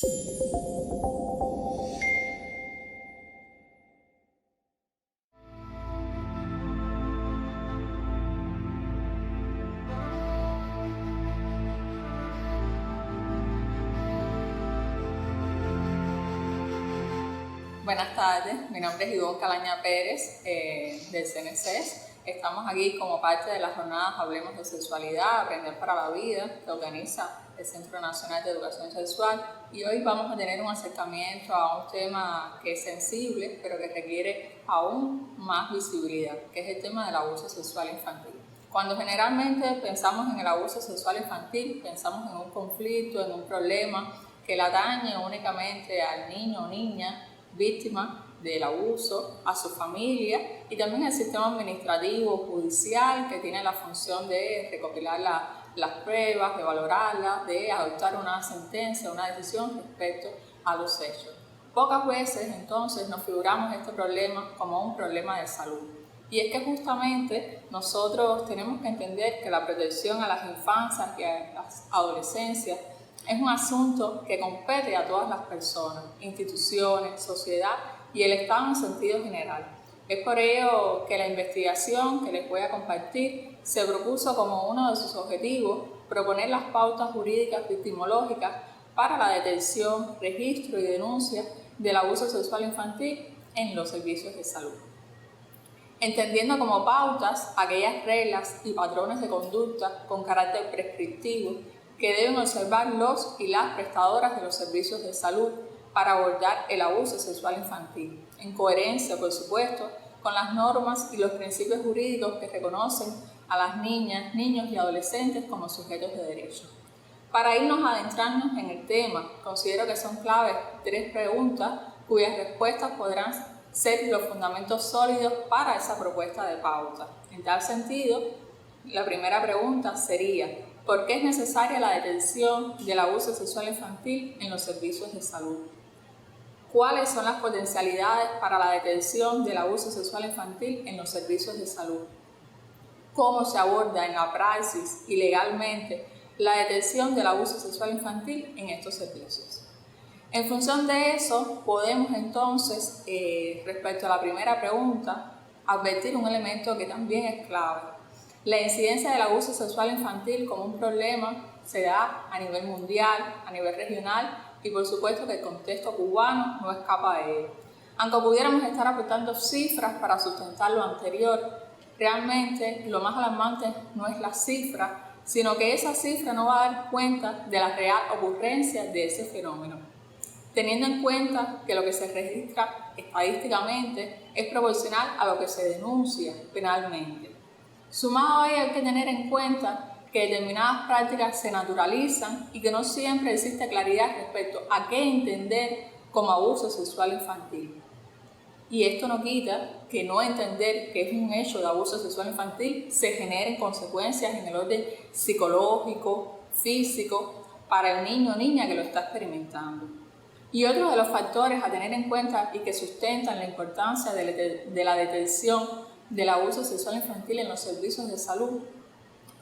Buenas tardes, mi nombre es Ivonne Calaña Pérez del CNCES. Estamos aquí como parte de las jornadas Hablemos de Sexualidad, Aprender para la Vida, que organiza el Centro Nacional de Educación Sexual, y hoy vamos a tener un acercamiento a un tema que es sensible, pero que requiere aún más visibilidad, que es el tema del abuso sexual infantil. Cuando generalmente pensamos en el abuso sexual infantil, pensamos en un conflicto, en un problema que le atañe únicamente al niño o niña víctima del abuso, a su familia y también al sistema administrativo judicial, que tiene la función de recopilar las pruebas, de valorarlas, de adoptar una sentencia, una decisión respecto a los hechos. Pocas veces entonces nos figuramos este problema como un problema de salud. Y es que justamente nosotros tenemos que entender que la protección a las infancias y a las adolescencias es un asunto que compete a todas las personas, instituciones, sociedad y el Estado en sentido general. Es por ello que la investigación que les voy a compartir se propuso como uno de sus objetivos proponer las pautas jurídicas victimológicas para la detección, registro y denuncia del abuso sexual infantil en los servicios de salud, entendiendo como pautas aquellas reglas y patrones de conducta con carácter prescriptivo que deben observar los y las prestadoras de los servicios de salud para abordar el abuso sexual infantil, en coherencia, por supuesto, con las normas y los principios jurídicos que reconocen a las niñas, niños y adolescentes como sujetos de derecho. Para irnos adentrarnos en el tema, considero que son claves 3 preguntas cuyas respuestas podrán ser los fundamentos sólidos para esa propuesta de pauta. En tal sentido, la primera pregunta sería: ¿por qué es necesaria la detención del abuso sexual infantil en los servicios de salud? ¿Cuáles son las potencialidades para la detención del abuso sexual infantil en los servicios de salud? ¿Cómo se aborda en la praxis y legalmente la detención del abuso sexual infantil en estos servicios? En función de eso, podemos entonces, respecto a la primera pregunta, advertir un elemento que también es clave. La incidencia del abuso sexual infantil como un problema se da a nivel mundial, a nivel regional, y por supuesto que el contexto cubano no escapa de ello. Aunque pudiéramos estar aportando cifras para sustentar lo anterior, realmente lo más alarmante no es la cifra, sino que esa cifra no va a dar cuenta de la real ocurrencia de ese fenómeno, teniendo en cuenta que lo que se registra estadísticamente es proporcional a lo que se denuncia penalmente. Sumado a ello, hay que tener en cuenta que determinadas prácticas se naturalizan y que no siempre existe claridad respecto a qué entender como abuso sexual infantil. Y esto no quita que no entender que es un hecho de abuso sexual infantil se generen consecuencias en el orden psicológico, físico, para el niño o niña que lo está experimentando. Y otro de los factores a tener en cuenta y que sustentan la importancia de la detención del abuso sexual infantil en los servicios de salud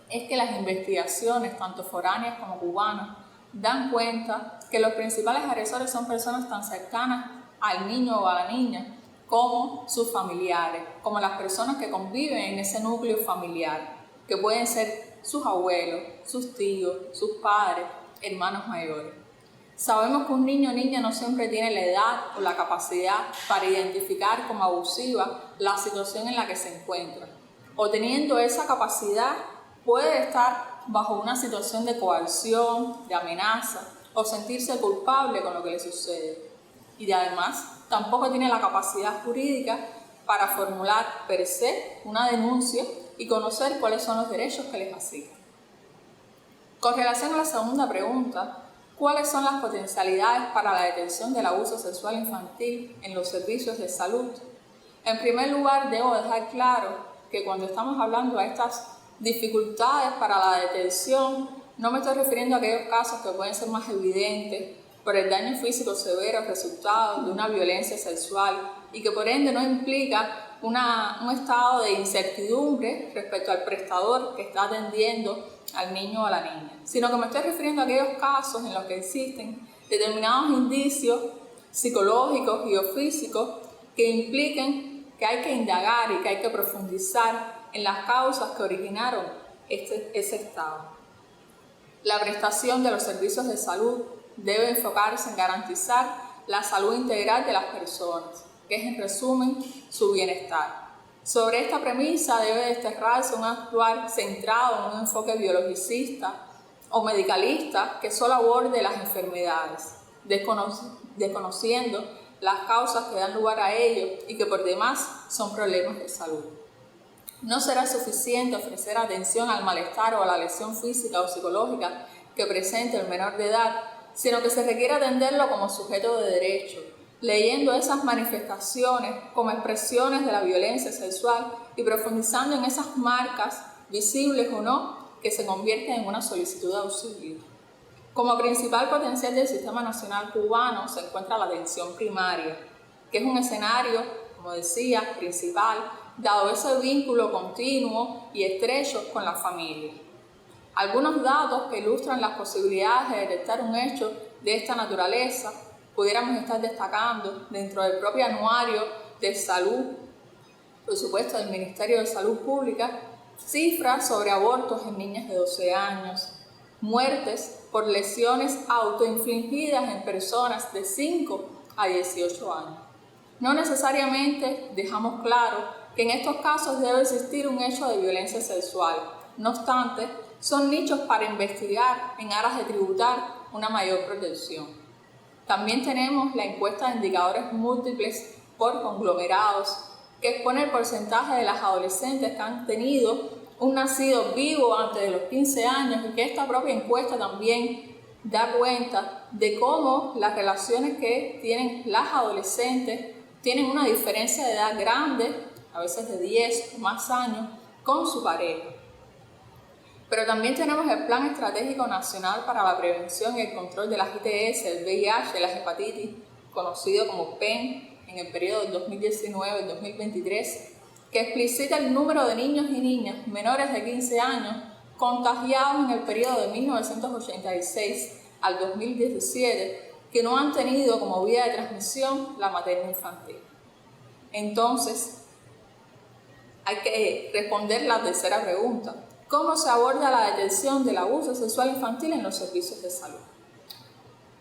es que las investigaciones, tanto foráneas como cubanas, dan cuenta que los principales agresores son personas tan cercanas al niño o a la niña como sus familiares, como las personas que conviven en ese núcleo familiar, que pueden ser sus abuelos, sus tíos, sus padres, hermanos mayores. Sabemos que un niño o niña no siempre tiene la edad o la capacidad para identificar como abusiva la situación en la que se encuentra, o teniendo esa capacidad puede estar bajo una situación de coerción, de amenaza o sentirse culpable con lo que le sucede. Y además tampoco tiene la capacidad jurídica para formular per se una denuncia y conocer cuáles son los derechos que les asignan. Con relación a la segunda pregunta, ¿cuáles son las potencialidades para la detención del abuso sexual infantil en los servicios de salud? En primer lugar, debo dejar claro que cuando estamos hablando de estas dificultades para la detención, no me estoy refiriendo a aquellos casos que pueden ser más evidentes por el daño físico severo resultado de una violencia sexual y que por ende no implica un estado de incertidumbre respecto al prestador que está atendiendo al niño o a la niña, sino que me estoy refiriendo a aquellos casos en los que existen determinados indicios psicológicos y o físicos que impliquen que hay que indagar y que hay que profundizar en las causas que originaron ese estado. La prestación de los servicios de salud debe enfocarse en garantizar la salud integral de las personas, que es en resumen su bienestar. Sobre esta premisa debe desterrarse un actuar centrado en un enfoque biologicista o medicalista que solo aborde las enfermedades, desconociendo las causas que dan lugar a ello y que por demás son problemas de salud. No será suficiente ofrecer atención al malestar o a la lesión física o psicológica que presente el menor de edad, sino que se requiere atenderlo como sujeto de derecho, leyendo esas manifestaciones como expresiones de la violencia sexual y profundizando en esas marcas, visibles o no, que se convierten en una solicitud de auxilio. Como principal potencial del Sistema Nacional Cubano se encuentra la atención primaria, que es un escenario, como decía, principal, dado ese vínculo continuo y estrecho con la familia. Algunos datos que ilustran las posibilidades de detectar un hecho de esta naturaleza pudiéramos estar destacando dentro del propio anuario de salud, por supuesto del Ministerio de Salud Pública, cifras sobre abortos en niñas de 12 años, muertes por lesiones autoinfligidas en personas de 5 a 18 años. No necesariamente dejamos claro que en estos casos debe existir un hecho de violencia sexual. No obstante, son nichos para investigar en aras de tributar una mayor protección. También tenemos la encuesta de indicadores múltiples por conglomerados, que expone el porcentaje de las adolescentes que han tenido un nacido vivo antes de los 15 años y que esta propia encuesta también da cuenta de cómo las relaciones que tienen las adolescentes tienen una diferencia de edad grande, a veces de 10 o más años, con su pareja. Pero también tenemos el Plan Estratégico Nacional para la Prevención y el Control de las ITS, el VIH, las hepatitis, conocido como PEN, en el periodo del 2019 al 2023, que explicita el número de niños y niñas menores de 15 años contagiados en el periodo de 1986 al 2017 que no han tenido como vía de transmisión la materno-infantil. Entonces, hay que responder la tercera pregunta. ¿Cómo se aborda la detección del abuso sexual infantil en los servicios de salud?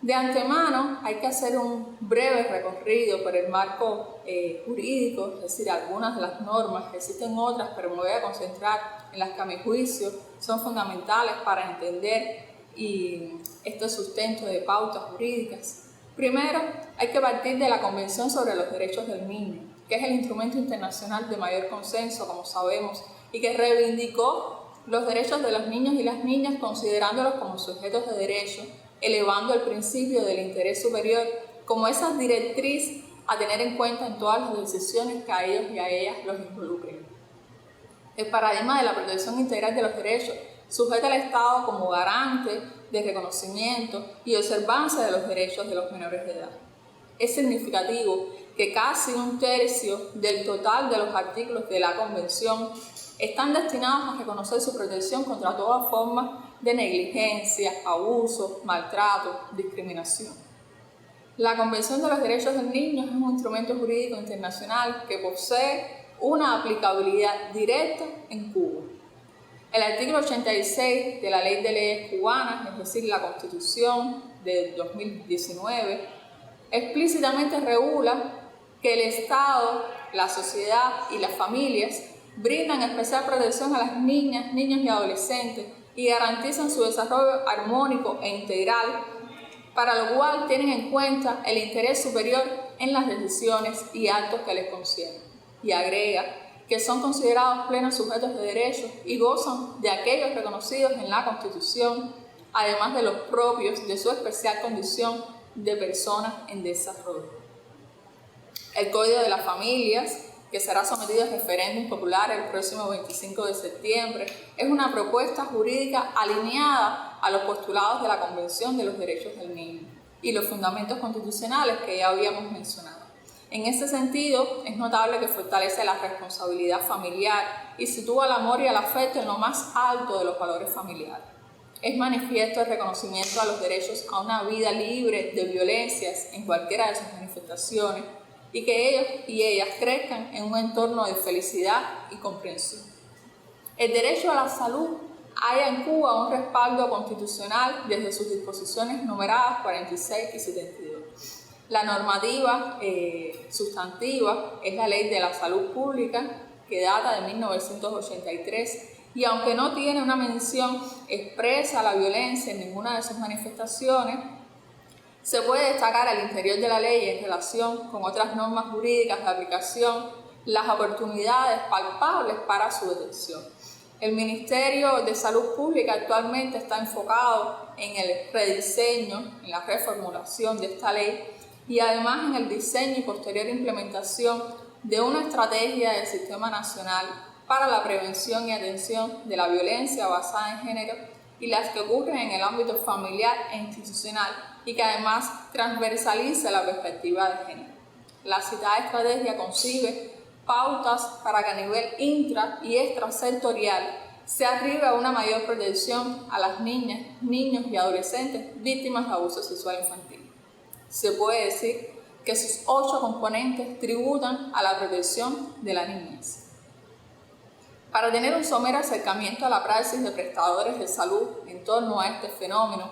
De antemano hay que hacer un breve recorrido por el marco jurídico, es decir, algunas de las normas, existen otras, pero me voy a concentrar en las que a mi juicio son fundamentales para entender este sustento de pautas jurídicas. Primero, hay que partir de la Convención sobre los Derechos del Niño, que es el instrumento internacional de mayor consenso, como sabemos, y que reivindicó los derechos de los niños y las niñas considerándolos como sujetos de derecho, elevando el principio del interés superior como esa directriz a tener en cuenta en todas las decisiones que a ellos y a ellas los involucren. El paradigma de la protección integral de los derechos sujeta al Estado como garante de reconocimiento y observancia de los derechos de los menores de edad. Es significativo que casi un tercio del total de los artículos de la Convención están destinados a reconocer su protección contra toda forma de negligencia, abuso, maltrato, discriminación. La Convención de los Derechos del Niño es un instrumento jurídico internacional que posee una aplicabilidad directa en Cuba. El artículo 86 de la Ley de Leyes Cubanas, es decir, la Constitución de 2019, explícitamente regula que el Estado, la sociedad y las familias brindan especial protección a las niñas, niños y adolescentes y garantizan su desarrollo armónico e integral, para lo cual tienen en cuenta el interés superior en las decisiones y actos que les conciernen. Y agrega que son considerados plenos sujetos de derechos y gozan de aquellos reconocidos en la Constitución, además de los propios de su especial condición de personas en desarrollo. El Código de las Familias, que será sometido a referéndum popular el próximo 25 de septiembre, es una propuesta jurídica alineada a los postulados de la Convención de los Derechos del Niño y los fundamentos constitucionales que ya habíamos mencionado. En ese sentido, es notable que fortalece la responsabilidad familiar y sitúa el amor y el afecto en lo más alto de los valores familiares. Es manifiesto el reconocimiento a los derechos a una vida libre de violencias en cualquiera de sus manifestaciones y que ellos y ellas crezcan en un entorno de felicidad y comprensión. El derecho a la salud halla en Cuba un respaldo constitucional desde sus disposiciones numeradas 46 y 72. La normativa sustantiva es la Ley de la Salud Pública, que data de 1983, y aunque no tiene una mención expresa a la violencia en ninguna de sus manifestaciones, se puede destacar al interior de la ley en relación con otras normas jurídicas de aplicación las oportunidades palpables para su detección. El Ministerio de Salud Pública actualmente está enfocado en el rediseño, en la reformulación de esta ley y además en el diseño y posterior implementación de una estrategia del Sistema Nacional para la prevención y atención de la violencia basada en género y las que ocurren en el ámbito familiar e institucional y que además transversaliza la perspectiva de género. La citada estrategia concibe pautas para que a nivel intra y extrasectorial se arribe a una mayor protección a las niñas, niños y adolescentes víctimas de abuso sexual infantil. Se puede decir que sus 8 componentes tributan a la protección de la niñez. Para tener un somero acercamiento a la praxis de prestadores de salud en torno a este fenómeno,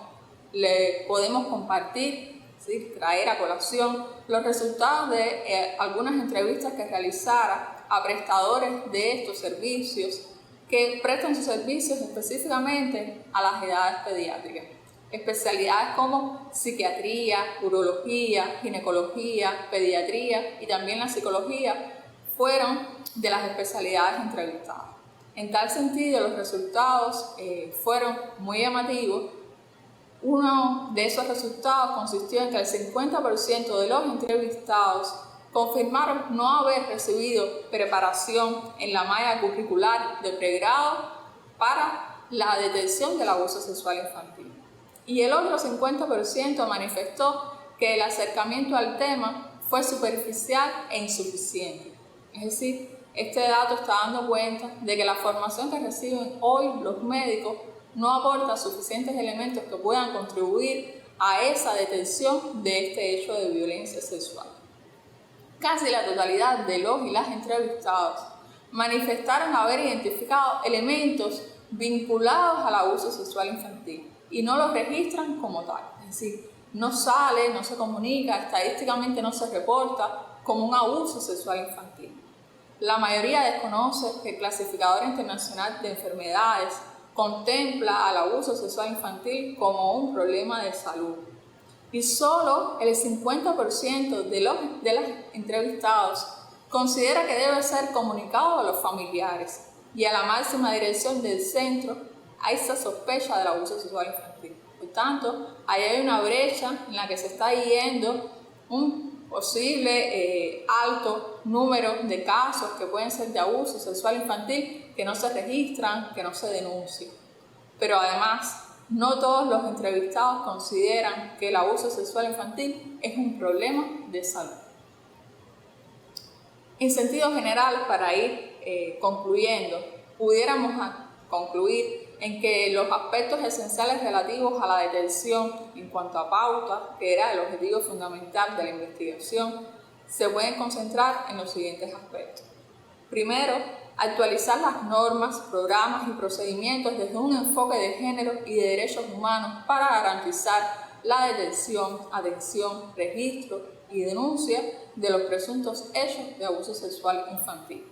le podemos compartir, ¿sí?, traer a colación los resultados de algunas entrevistas que realizara a prestadores de estos servicios que prestan sus servicios específicamente a las edades pediátricas. Especialidades como psiquiatría, urología, ginecología, pediatría y también la psicología fueron de las especialidades entrevistadas. En tal sentido, los resultados fueron muy llamativos. Uno de esos resultados consistió en que el 50% de los entrevistados confirmaron no haber recibido preparación en la malla curricular de pregrado para la detección del abuso sexual infantil. Y el otro 50% manifestó que el acercamiento al tema fue superficial e insuficiente. Es decir, este dato está dando cuenta de que la formación que reciben hoy los médicos no aporta suficientes elementos que puedan contribuir a esa detección de este hecho de violencia sexual. Casi la totalidad de los y las entrevistados manifestaron haber identificado elementos vinculados al abuso sexual infantil y no los registran como tal. Es decir, no sale, no se comunica, estadísticamente no se reporta como un abuso sexual infantil. La mayoría desconoce que el Clasificador Internacional de Enfermedades contempla al abuso sexual infantil como un problema de salud. Y solo el 50% de los entrevistados considera que debe ser comunicado a los familiares y a la máxima dirección del centro a esa sospecha del abuso sexual infantil. Por tanto, ahí hay una brecha en la que se está yendo un posible alto número de casos que pueden ser de abuso sexual infantil que no se registran, que no se denuncian. Pero además, no todos los entrevistados consideran que el abuso sexual infantil es un problema de salud. En sentido general, para ir concluyendo, pudiéramos concluir en que los aspectos esenciales relativos a la detención en cuanto a pauta, que era el objetivo fundamental de la investigación, se pueden concentrar en los siguientes aspectos. Primero, actualizar las normas, programas y procedimientos desde un enfoque de género y de derechos humanos para garantizar la detención, atención, registro y denuncia de los presuntos hechos de abuso sexual infantil.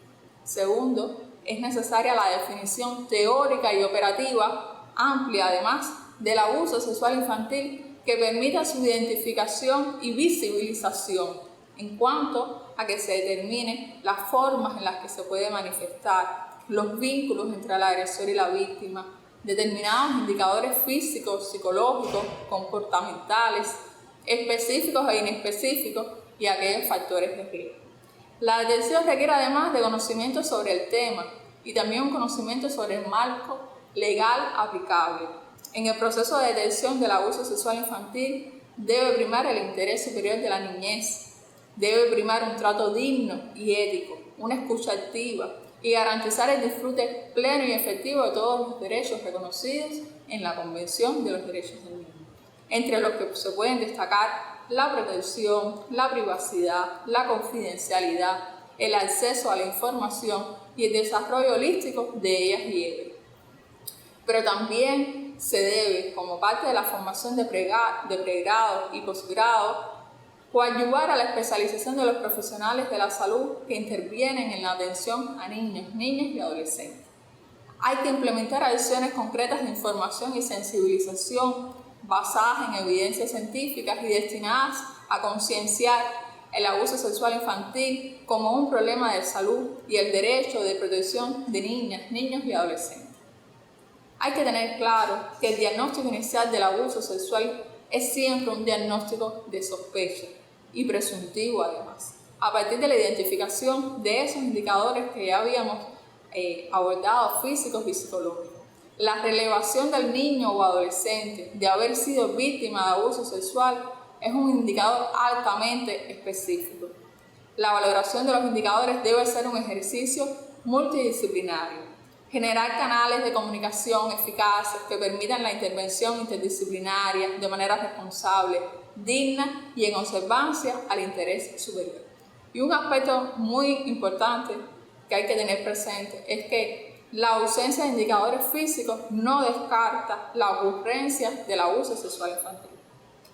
Segundo, es necesaria la definición teórica y operativa amplia, además, del abuso sexual infantil que permita su identificación y visibilización en cuanto a que se determinen las formas en las que se puede manifestar, los vínculos entre el agresor y la víctima, determinados indicadores físicos, psicológicos, comportamentales, específicos e inespecíficos y aquellos factores de riesgo. La detención requiere además de conocimiento sobre el tema y también un conocimiento sobre el marco legal aplicable. En el proceso de detención del abuso sexual infantil debe primar el interés superior de la niñez, debe primar un trato digno y ético, una escucha activa, y garantizar el disfrute pleno y efectivo de todos los derechos reconocidos en la Convención de los Derechos del Niño, entre los que se pueden destacar la protección, la privacidad, la confidencialidad, el acceso a la información y el desarrollo holístico de ellas y ellos. Pero también se debe, como parte de la formación de pregrado y posgrado, coadyuvar a la especialización de los profesionales de la salud que intervienen en la atención a niños, niñas y adolescentes. Hay que implementar acciones concretas de información y sensibilización basadas en evidencias científicas y destinadas a concienciar el abuso sexual infantil como un problema de salud y el derecho de protección de niñas, niños y adolescentes. Hay que tener claro que el diagnóstico inicial del abuso sexual es siempre un diagnóstico de sospecha y presuntivo además, a partir de la identificación de esos indicadores que ya habíamos abordado, físicos y psicológicos. La relevación del niño o adolescente de haber sido víctima de abuso sexual es un indicador altamente específico. La valoración de los indicadores debe ser un ejercicio multidisciplinario. Generar canales de comunicación eficaces que permitan la intervención interdisciplinaria de manera responsable, digna y en observancia al interés superior. Y un aspecto muy importante que hay que tener presente es que la ausencia de indicadores físicos no descarta la ocurrencia del abuso sexual infantil.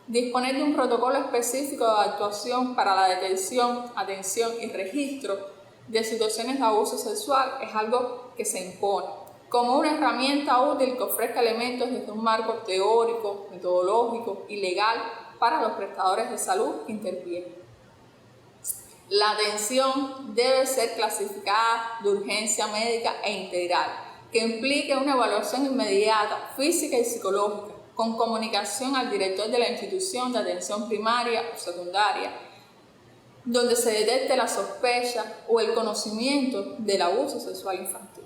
Disponer de un protocolo específico de actuación para la detección, atención y registro de situaciones de abuso sexual es algo que se impone como una herramienta útil que ofrezca elementos desde un marco teórico, metodológico y legal para los prestadores de salud que intervienen. La atención debe ser clasificada de urgencia médica e integral, que implique una evaluación inmediata, física y psicológica, con comunicación al director de la institución de atención primaria o secundaria, donde se detecte la sospecha o el conocimiento del abuso sexual infantil.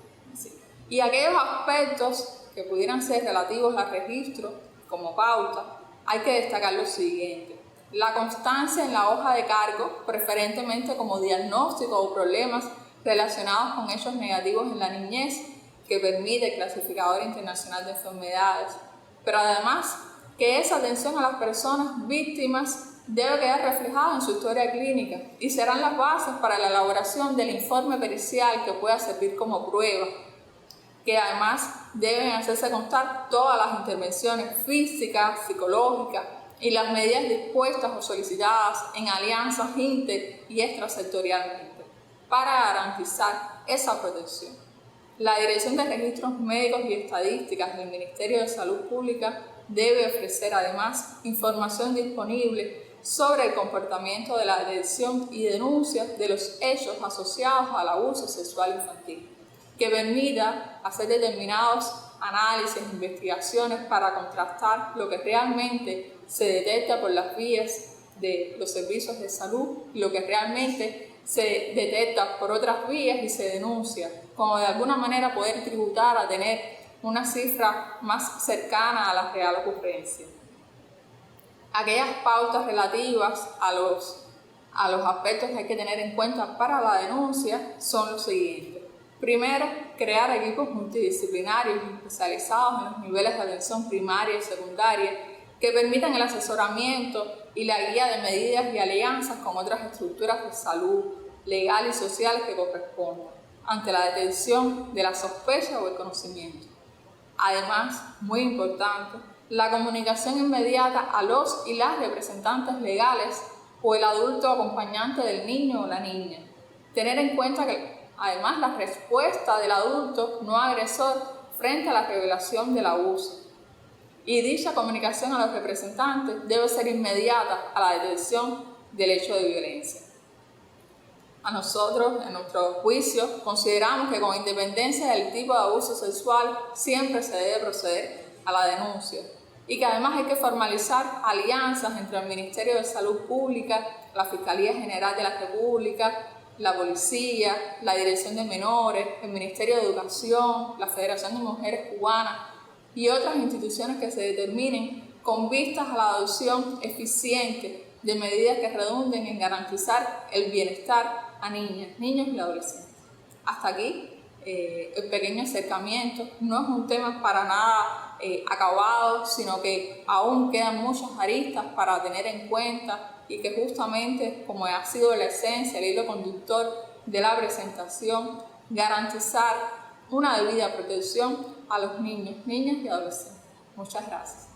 Y aquellos aspectos que pudieran ser relativos al registro, como pauta, hay que destacar lo siguiente. La constancia en la hoja de cargo, preferentemente como diagnóstico o problemas relacionados con hechos negativos en la niñez, que permite el Clasificador Internacional de Enfermedades, pero además que esa atención a las personas víctimas debe quedar reflejada en su historia clínica y serán las bases para la elaboración del informe pericial que pueda servir como prueba, que además deben hacerse constar todas las intervenciones físicas, psicológicas y las medidas dispuestas o solicitadas en alianzas inter y extrasectorialmente para garantizar esa protección. La Dirección de Registros Médicos y Estadísticas del Ministerio de Salud Pública debe ofrecer además información disponible sobre el comportamiento de la detección y denuncia de los hechos asociados al abuso sexual infantil, que permita hacer determinados análisis e investigaciones para contrastar lo que realmente se detecta por las vías de los servicios de salud y lo que realmente se detecta por otras vías y se denuncia, como de alguna manera poder tributar a tener una cifra más cercana a la real ocurrencia. Aquellas pautas relativas a los aspectos que hay que tener en cuenta para la denuncia son los siguientes. Primero, crear equipos multidisciplinarios especializados en los niveles de atención primaria y secundaria que permitan el asesoramiento y la guía de medidas y alianzas con otras estructuras de salud, legal y social que correspondan, ante la detección de la sospecha o el conocimiento. Además, muy importante, la comunicación inmediata a los y las representantes legales o el adulto acompañante del niño o la niña. Tener en cuenta que además la respuesta del adulto no agresor frente a la revelación del abuso. Y dicha comunicación a los representantes debe ser inmediata a la detección del hecho de violencia. A nosotros, en nuestro juicio, consideramos que con independencia del tipo de abuso sexual siempre se debe proceder a la denuncia y que además hay que formalizar alianzas entre el Ministerio de Salud Pública, la Fiscalía General de la República, la Policía, la Dirección de Menores, el Ministerio de Educación, la Federación de Mujeres Cubanas y otras instituciones que se determinen con vistas a la adopción eficiente de medidas que redunden en garantizar el bienestar a niñas, niños y adolescentes. Hasta aquí el pequeño acercamiento. No es un tema para nada acabado, sino que aún quedan muchas aristas para tener en cuenta y que justamente, como ha sido la esencia, el hilo conductor de la presentación, garantizar una debida protección a los niños, niñas y adolescentes. Muchas gracias.